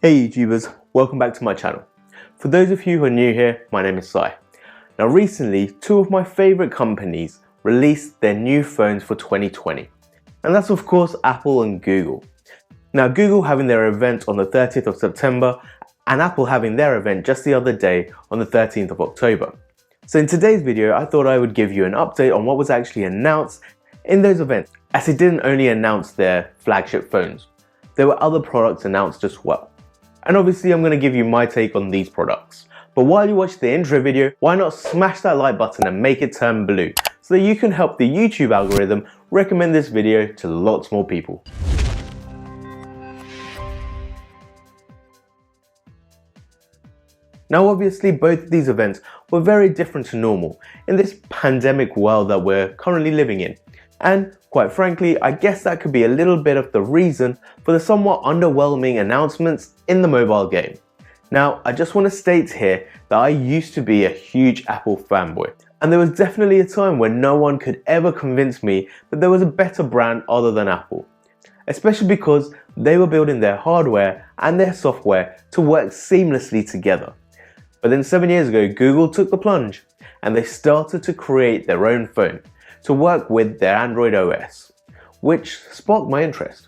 Hey YouTubers, welcome back to my channel. For those of you who are new here, my name is Sai. Now recently, two of my favourite companies released their new phones for 2020. And that's of course Apple and Google. Now Google having their event on the 30th of September and Apple having their event just the other day on the 13th of October. So in today's video, I thought I would give you an update on what was actually announced in those events, as it didn't only announce their flagship phones. There were other products announced as well. And obviously I'm going to give you my take on these products. But while you watch the intro video, why not smash that like button and make it turn blue so that you can help the YouTube algorithm recommend this video to lots more people. Now obviously both of these events were very different to normal in this pandemic world that we're currently living in. And quite frankly, I guess that could be a little bit of the reason for the somewhat underwhelming announcements in the mobile game. Now, I just want to state here that I used to be a huge Apple fanboy, and there was definitely a time when no one could ever convince me that there was a better brand other than Apple, especially because they were building their hardware and their software to work seamlessly together. But then 7 years ago, Google took the plunge and they started to create their own phone to work with their Android OS, which sparked my interest.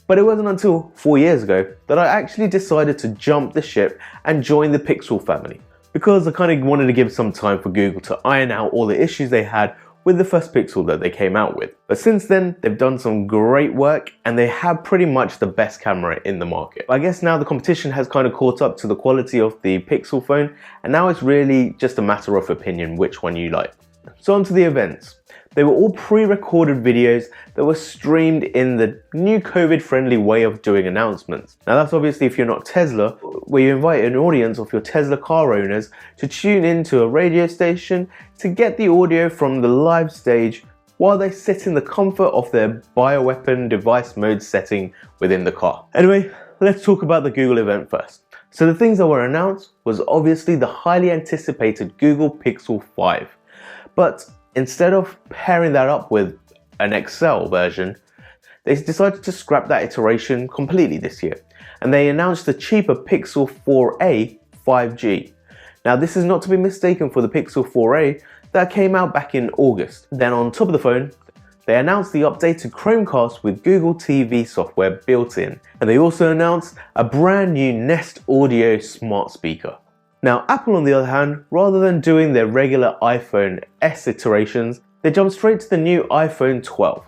But it wasn't until 4 years ago that I actually decided to jump the ship and join the Pixel family, because I kind of wanted to give some time for Google to iron out all the issues they had with the first Pixel that they came out with. But since then, they've done some great work and they have pretty much the best camera in the market. I guess now the competition has kind of caught up to the quality of the Pixel phone, and now it's really just a matter of opinion which one you like. So on to the events. They were all pre-recorded videos that were streamed in the new COVID-friendly way of doing announcements. Now that's obviously if you're not Tesla, where you invite an audience of your Tesla car owners to tune into a radio station to get the audio from the live stage while they sit in the comfort of their bioweapon device mode setting within the car. Anyway, let's talk about the Google event first. So the things that were announced was obviously the highly anticipated Google Pixel 5. But instead of pairing that up with an XL version, they decided to scrap that iteration completely this year, and they announced the cheaper Pixel 4a 5G. Now this is not to be mistaken for the Pixel 4a that came out back in August. Then on top of the phone, they announced the updated Chromecast with Google TV software built in, and they also announced a brand new Nest Audio smart speaker. Now Apple on the other hand, rather than doing their regular iPhone S iterations, they jumped straight to the new iPhone 12,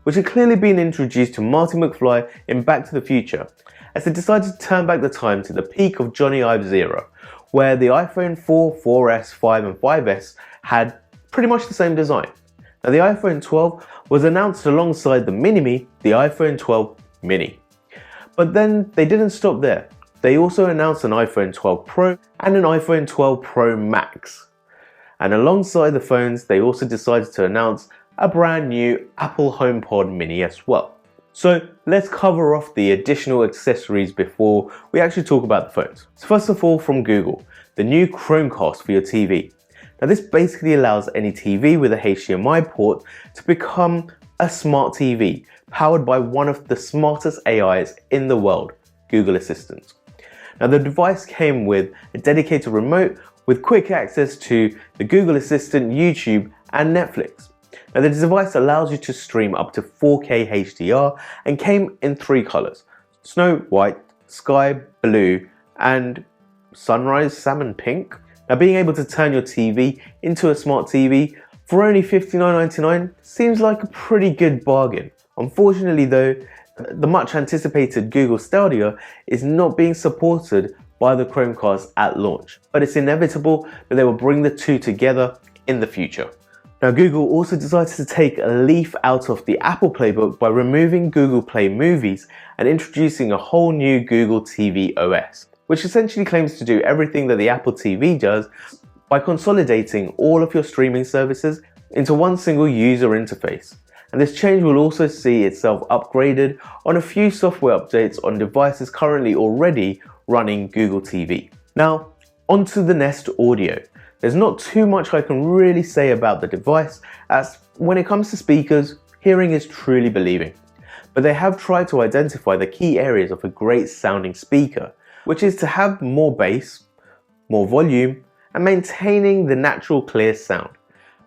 which had clearly been introduced to Marty McFly in Back to the Future, as they decided to turn back the time to the peak of Johnny Ive's era, where the iPhone 4, 4S, 5 and 5S had pretty much the same design. Now the iPhone 12 was announced alongside the Mini-Me, the iPhone 12 Mini. But then they didn't stop there. They also announced an iPhone 12 Pro and an iPhone 12 Pro Max. And alongside the phones, they also decided to announce a brand new Apple HomePod Mini as well. So let's cover off the additional accessories before we actually talk about the phones. So first of all, from Google, the new Chromecast for your TV. Now this basically allows any TV with a HDMI port to become a smart TV, powered by one of the smartest AIs in the world, Google Assistant. Now the device came with a dedicated remote with quick access to the Google Assistant, YouTube and Netflix. Now the device allows you to stream up to 4K HDR and came in 3 colors: snow white, sky blue and sunrise salmon pink. Now being able to turn your TV into a smart TV for only $59.99 seems like a pretty good bargain. Unfortunately though, the much anticipated Google Stadia is not being supported by the Chromecast at launch, but it's inevitable that they will bring the two together in the future. Now Google also decided to take a leaf out of the Apple playbook by removing Google Play Movies and introducing a whole new Google TV OS, which essentially claims to do everything that the Apple TV does by consolidating all of your streaming services into one single user interface. And this change will also see itself upgraded on a few software updates on devices currently already running Google TV. Now, onto the Nest Audio. There's not too much I can really say about the device, as when it comes to speakers, hearing is truly believing. But they have tried to identify the key areas of a great sounding speaker which is to have more bass, more volume, and maintaining the natural clear sound.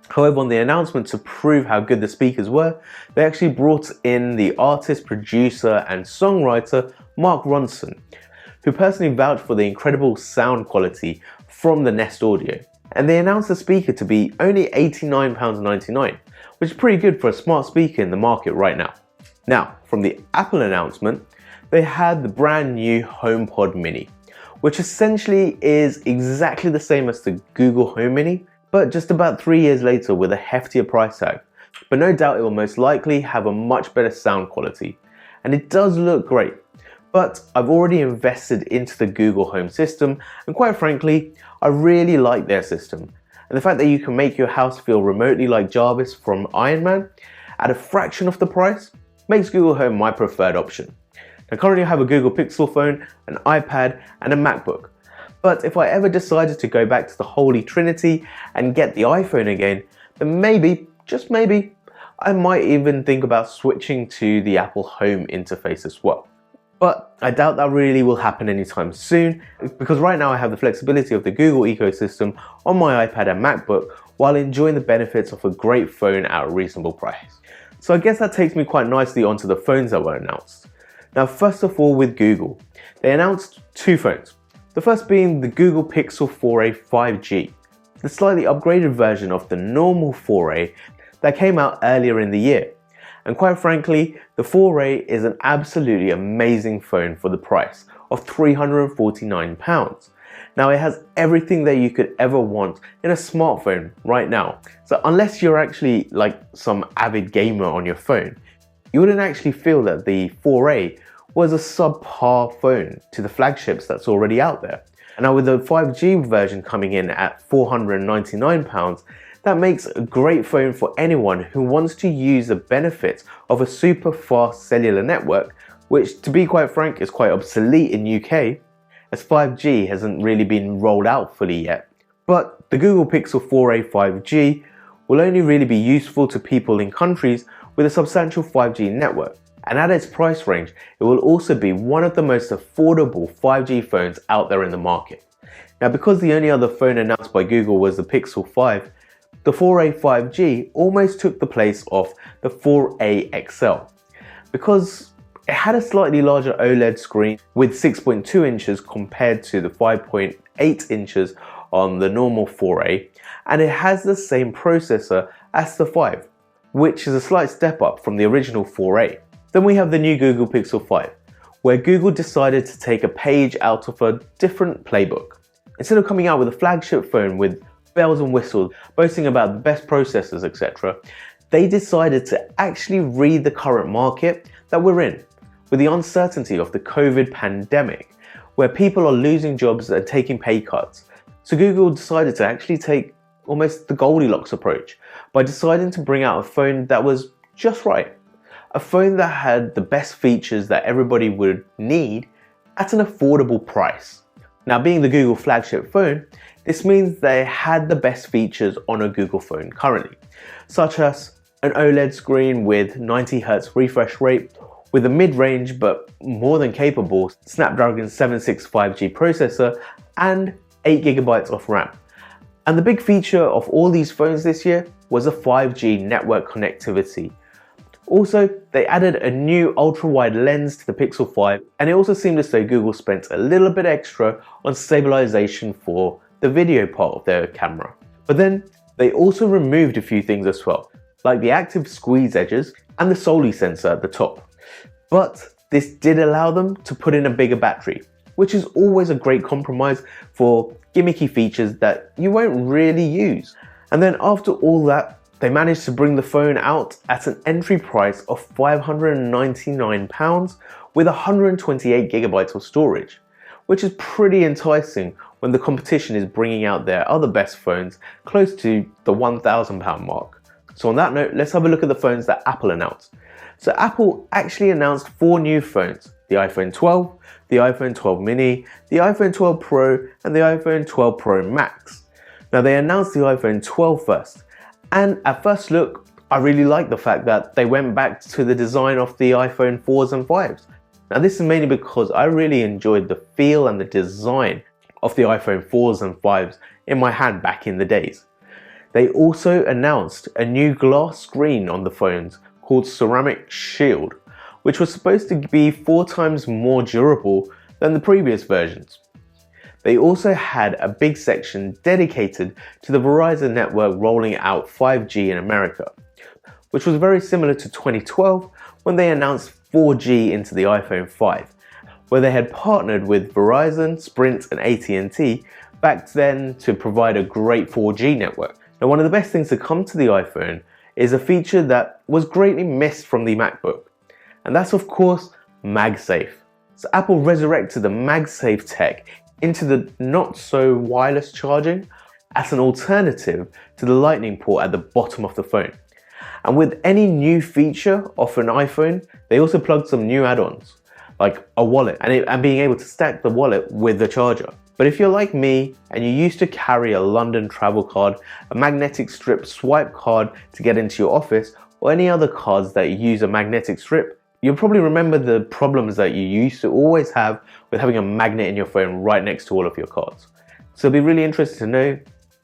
However, on the announcement to prove how good the speakers were, they actually brought in the artist, producer, and songwriter Mark Ronson, who personally vouched for the incredible sound quality from the Nest Audio. And they announced the speaker to be only £89.99, which is pretty good for a smart speaker in the market right now. Now, from the Apple announcement, they had the brand new HomePod Mini, which essentially is exactly the same as the Google Home Mini, but just about 3 years later with a heftier price tag. But no doubt it will most likely have a much better sound quality. And it does look great. But I've already invested into the Google Home system, and quite frankly, I really like their system. And the fact that you can make your house feel remotely like Jarvis from Iron Man at a fraction of the price makes Google Home my preferred option. Now currently I have a Google Pixel phone, an iPad, and a MacBook. But if I ever decided to go back to the Holy Trinity and get the iPhone again, then maybe, just maybe, I might even think about switching to the Apple Home interface as well. But I doubt that really will happen anytime soon, because right now I have the flexibility of the Google ecosystem on my iPad and MacBook while enjoying the benefits of a great phone at a reasonable price. So I guess that takes me quite nicely onto the phones that were announced. Now first of all with Google, they announced two phones. The first being the Google Pixel 4a 5G, the slightly upgraded version of the normal 4a that came out earlier in the year. And quite frankly, the 4a is an absolutely amazing phone for the price of £349. Now it has everything that you could ever want in a smartphone right now. So unless you're actually like some avid gamer on your phone, you wouldn't actually feel that the 4a was a subpar phone to the flagships that's already out there. And now with the 5G version coming in at £499, that makes a great phone for anyone who wants to use the benefits of a super fast cellular network, which to be quite frank is quite obsolete in UK, as 5G hasn't really been rolled out fully yet. But the Google Pixel 4a 5G will only really be useful to people in countries with a substantial 5G network. And at its price range, it will also be one of the most affordable 5G phones out there in the market. Now because the only other phone announced by Google was the Pixel 5, the 4a 5G almost took the place of the 4a XL, because it had a slightly larger OLED screen with 6.2 inches compared to the 5.8 inches on the normal 4a, and it has the same processor as the 5, which is a slight step up from the original 4a. Then we have the new Google Pixel 5, where Google decided to take a page out of a different playbook. Instead of coming out with a flagship phone with bells and whistles, boasting about the best processors, etc., they decided to actually read the current market that we're in, with the uncertainty of the COVID pandemic, where people are losing jobs and taking pay cuts. So Google decided to actually take almost the Goldilocks approach by deciding to bring out a phone that was just right. A phone that had the best features that everybody would need at an affordable price. Now being the Google flagship phone, this means they had the best features on a Google phone currently, such as an OLED screen with 90Hz refresh rate, with a mid-range but more than capable Snapdragon 765G processor and 8GB of RAM. And the big feature of all these phones this year was a 5G network connectivity. Also, they added a new ultra-wide lens to the Pixel 5, and it also seemed as though Google spent a little bit extra on stabilization for the video part of their camera. But then, they also removed a few things as well, like the active squeeze edges and the Soli sensor at the top. But this did allow them to put in a bigger battery, which is always a great compromise for gimmicky features that you won't really use. And then after all that, they managed to bring the phone out at an entry price of £599 with 128GB of storage, which is pretty enticing when the competition is bringing out their other best phones close to the £1,000 mark. So on that note, let's have a look at the phones that Apple announced. So Apple actually announced 4 new phones: the iPhone 12, the iPhone 12 mini, the iPhone 12 Pro, and the iPhone 12 Pro Max. Now they announced the iPhone 12 first, and at first look, I really like the fact that they went back to the design of the iPhone 4s and 5s. Now this is mainly because I really enjoyed the feel and the design of the iPhone 4s and 5s in my hand back in the days. They also announced a new glass screen on the phones called Ceramic Shield, which was supposed to be 4 times more durable than the previous versions. They also had a big section dedicated to the Verizon network rolling out 5G in America, which was very similar to 2012 when they announced 4G into the iPhone 5, where they had partnered with Verizon, Sprint and AT&T back then to provide a great 4G network. Now, one of the best things to come to the iPhone is a feature that was greatly missed from the MacBook, and that's of course Magsafe. So Apple resurrected the Magsafe tech into the not so wireless charging as an alternative to the Lightning port at the bottom of the phone. And with any new feature of an iPhone, they also plugged some new add-ons like a wallet and being able to stack the wallet with the charger. But if you're like me and you used to carry a London travel card, a magnetic strip swipe card to get into your office, or any other cards that use a magnetic strip, you'll probably remember the problems that you used to always have with having a magnet in your phone right next to all of your cards. So it'll be really interesting to know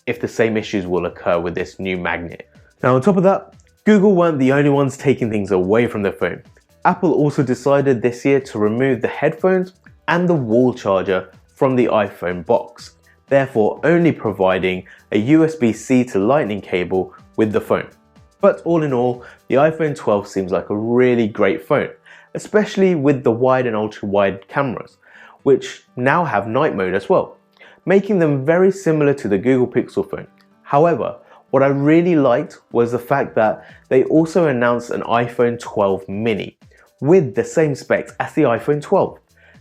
if the same issues will occur with this new magnet. Now on top of that, Google weren't the only ones taking things away from their phone. Apple also decided this year to remove the headphones and the wall charger from the iPhone box, therefore only providing a USB-C to Lightning cable with the phone. But all in all, the iPhone 12 seems like a really great phone, especially with the wide and ultra-wide cameras, which now have night mode as well, making them very similar to the Google Pixel phone. However, what I really liked was the fact that they also announced an iPhone 12 mini with the same specs as the iPhone 12,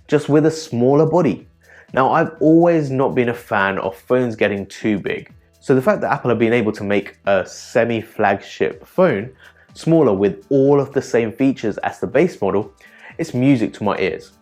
just with a smaller body. Now, I've always not been a fan of phones getting too big, so the fact that Apple have been able to make a semi-flagship phone smaller with all of the same features as the base model is music to my ears.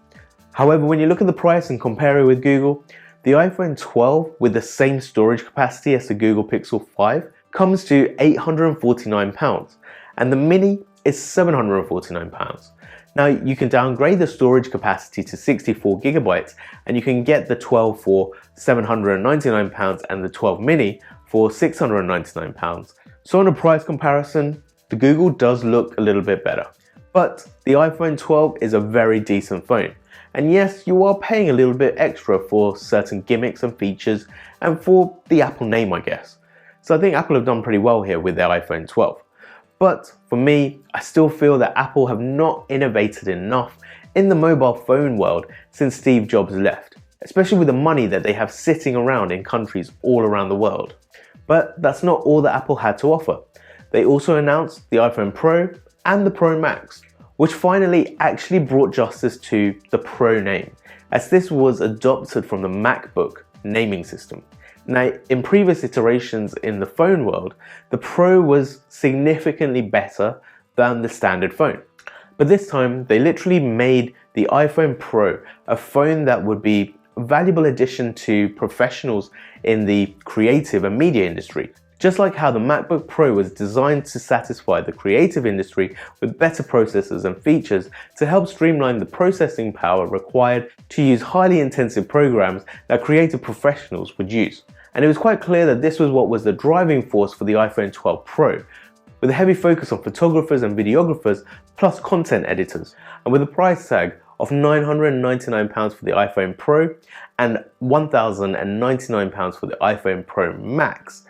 However, when you look at the price and compare it with Google, the iPhone 12 with the same storage capacity as the Google Pixel 5 comes to £849 and the Mini is £749. Now you can downgrade the storage capacity to 64 gigabytes and you can get the 12 for £799 and the 12 mini for £699. So on a price comparison, the Google does look a little bit better. But the iPhone 12 is a very decent phone. And yes, you are paying a little bit extra for certain gimmicks and features and for the Apple name, I guess. So I think Apple have done pretty well here with their iPhone 12. But for me, I still feel that Apple have not innovated enough in the mobile phone world since Steve Jobs left, especially with the money that they have sitting around in countries all around the world. But that's not all that Apple had to offer. They also announced the iPhone Pro and the Pro Max, which finally actually brought justice to the Pro name, as this was adopted from the MacBook naming system. Now, in previous iterations in the phone world, the Pro was significantly better than the standard phone. But this time, they literally made the iPhone Pro a phone that would be a valuable addition to professionals in the creative and media industry. Just like how the MacBook Pro was designed to satisfy the creative industry with better processors and features to help streamline the processing power required to use highly intensive programs that creative professionals would use. And it was quite clear that this was what was the driving force for the iPhone 12 Pro, with a heavy focus on photographers and videographers plus content editors. And with a price tag of £999 for the iPhone Pro and £1,099 for the iPhone Pro Max,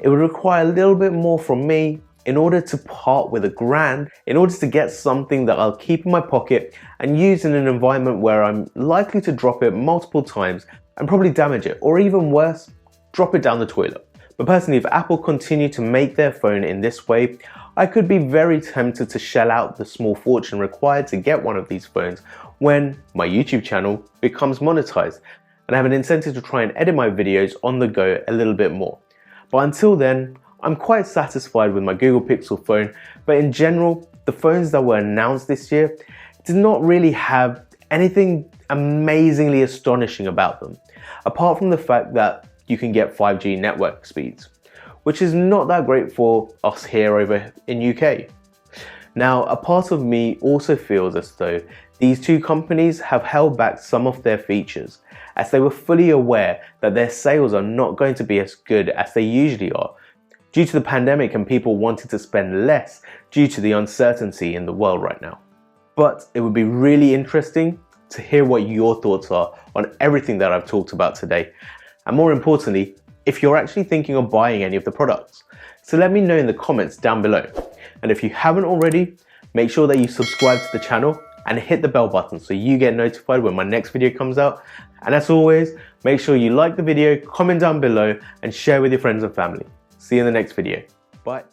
it would require a little bit more from me in order to part with £1,000, in order to get something that I'll keep in my pocket and use in an environment where I'm likely to drop it multiple times and probably damage it, or even worse, drop it down the toilet. But personally, if Apple continue to make their phone in this way, I could be very tempted to shell out the small fortune required to get one of these phones when my YouTube channel becomes monetized and I have an incentive to try and edit my videos on the go a little bit more. But until then, I'm quite satisfied with my Google Pixel phone, but in general, the phones that were announced this year did not really have anything amazingly astonishing about them, apart from the fact that you can get 5G network speeds, which is not that great for us here over in UK. Now, a part of me also feels as though These two companies have held back some of their features, as they were fully aware that their sales are not going to be as good as they usually are, due to the pandemic and people wanting to spend less due to the uncertainty in the world right now. But it would be really interesting to hear what your thoughts are on everything that I've talked about today, and more importantly, if you're actually thinking of buying any of the products. So let me know in the comments down below. And if you haven't already, make sure that you subscribe to the channel and hit the bell button so you get notified when my next video comes out. And as always, make sure you like the video, comment down below, and share with your friends and family. See you in the next video. Bye.